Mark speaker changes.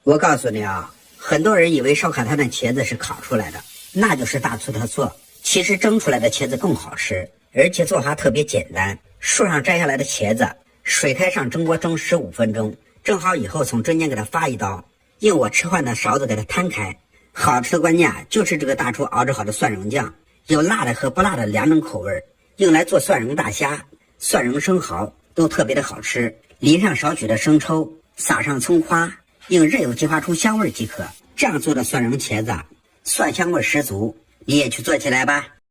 Speaker 1: 我告诉你啊，很多人以为烧烤摊的茄子是烤出来的，那就是大错特错。其实蒸出来的茄子更好吃，而且做法特别简单。树上摘下来的茄子，水开上蒸锅蒸15分钟，蒸好以后从中间给它发一刀，用我吃饭的勺子给它摊开。好吃的关键就是这个大厨熬制好的蒜蓉酱，有辣的和不辣的两种口味，用来做蒜蓉大虾、蒜蓉生蚝都特别的好吃。淋上少许的生抽，撒上葱花，用热油激发出香味即可。这样做的蒜蓉茄子，蒜香味十足，你也去做起来吧。